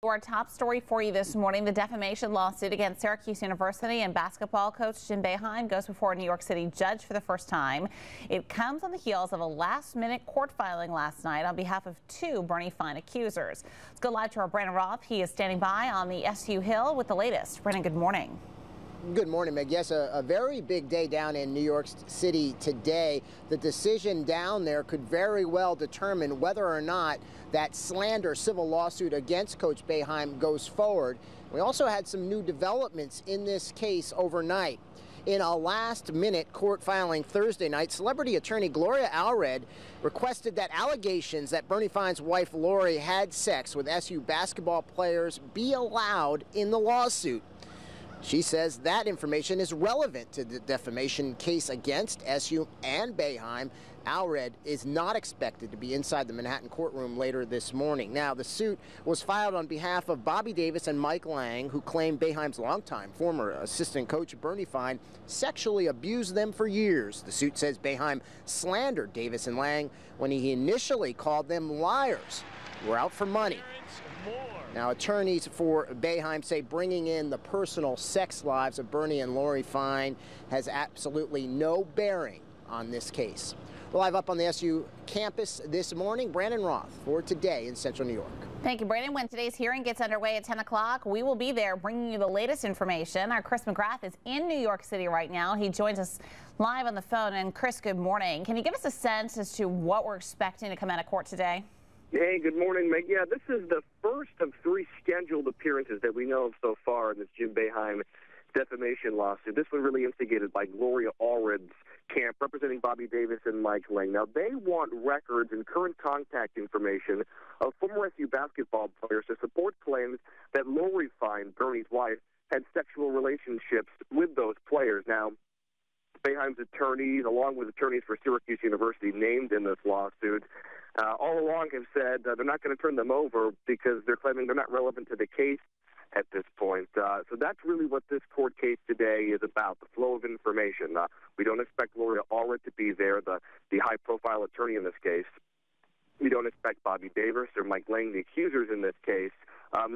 Our top story for you this morning, the defamation lawsuit against Syracuse University and basketball coach Jim Boeheim goes before a New York City judge for the first time. It comes on the heels of a last-minute court filing last night on behalf of two Bernie Fine accusers. Let's go live to our Brandon Roth. He is standing by on the SU Hill with the latest. Brandon, good morning. Good morning, Meg. Yes, a very big day down in New York City today. The decision down there could very well determine whether or not that slander civil lawsuit against Coach Boeheim goes forward. We also had some new developments in this case overnight. In a last-minute court filing Thursday night, celebrity attorney Gloria Allred requested that allegations that Bernie Fine's wife Lori had sex with SU basketball players be allowed in the lawsuit. She says that information is relevant to the defamation case against SU and Boeheim. Allred is not expected to be inside the Manhattan courtroom later this morning. Now, the suit was filed on behalf of Bobby Davis and Mike Lang, who claim Boeheim's longtime former assistant coach Bernie Fine sexually abused them for years. The suit says Boeheim slandered Davis and Lang when he initially called them liars who were out for money. Now, attorneys for Boeheim say bringing in the personal sex lives of Bernie and Lori Fine has absolutely no bearing on this case. We're live up on the SU campus this morning. Brandon Roth for Today in Central New York. Thank you, Brandon. When today's hearing gets underway at 10 o'clock, we will be there bringing you the latest information. Our Chris McGrath is in New York City right now. He joins us live on the phone. And Chris, good morning. Can you give us a sense as to what we're expecting to come out of court today? Hey, good morning, Meg. Yeah, this is the first of three scheduled appearances that we know of so far in this Jim Boeheim defamation lawsuit. This one really instigated by Gloria Allred's camp, representing Bobby Davis and Mike Lang. Now, they want records and current contact information of former SU basketball players to support claims that Lori Fine, Bernie's wife, had sexual relationships with those players. Now, Boeheim's attorneys, along with attorneys for Syracuse University named in this lawsuit, all along have said they're not going to turn them over because they're claiming they're not relevant to the case at this point. So that's really what this court case today is about, the flow of information. We don't expect Gloria Allred to be there, the high-profile attorney in this case. We don't expect Bobby Davis or Mike Lang, the accusers in this case.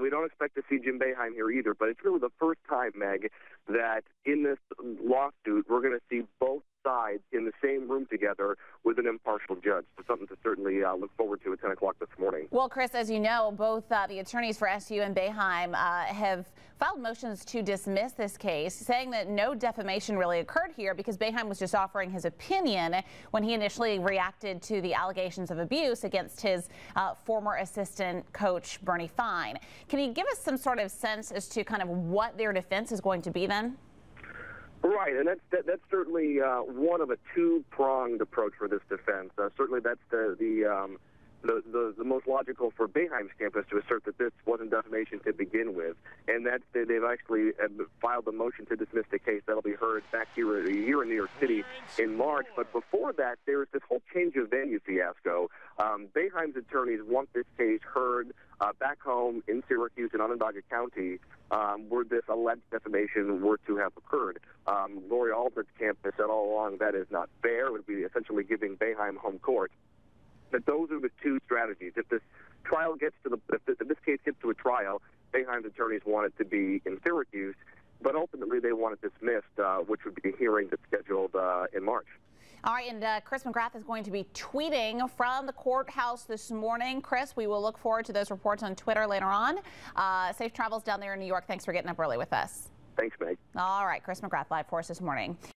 We don't expect to see Jim Boeheim here either, but it's really the first time, Meg, that in this lawsuit we're going to see both sides in the same room together with an impartial judge. So something to certainly look forward to at 10 o'clock this morning. Well, Chris, as you know, both the attorneys for SU and Boeheim have filed motions to dismiss this case, saying that no defamation really occurred here because Boeheim was just offering his opinion when he initially reacted to the allegations of abuse against his former assistant coach, Bernie Fine. Can you give us some sort of sense as to kind of what their defense is going to be then? Right, and that's certainly one of a two-pronged approach for this defense. Certainly, that's the most logical for Boeheim's campus to assert that this wasn't defamation to begin with, and that they've actually filed a motion to dismiss the case that'll be heard back here in New York City in March. But before that, there's this whole change of venue fiasco. Boeheim's attorneys want this case heard back home in Syracuse in Onondaga County, where this alleged defamation were to have occurred. Gloria Allred's campus said all along that is not fair. It would be essentially giving Boeheim home court. But those are the two strategies. If this trial gets to if this case gets to a trial, Boeheim's attorneys want it to be in Syracuse, but ultimately they want it dismissed, which would be a hearing that's scheduled in March. All right, and Chris McGrath is going to be tweeting from the courthouse this morning. Chris, we will look forward to those reports on Twitter later on. Safe travels down there in New York. Thanks for getting up early with us. Thanks, Meg. All right, Chris McGrath live for us this morning.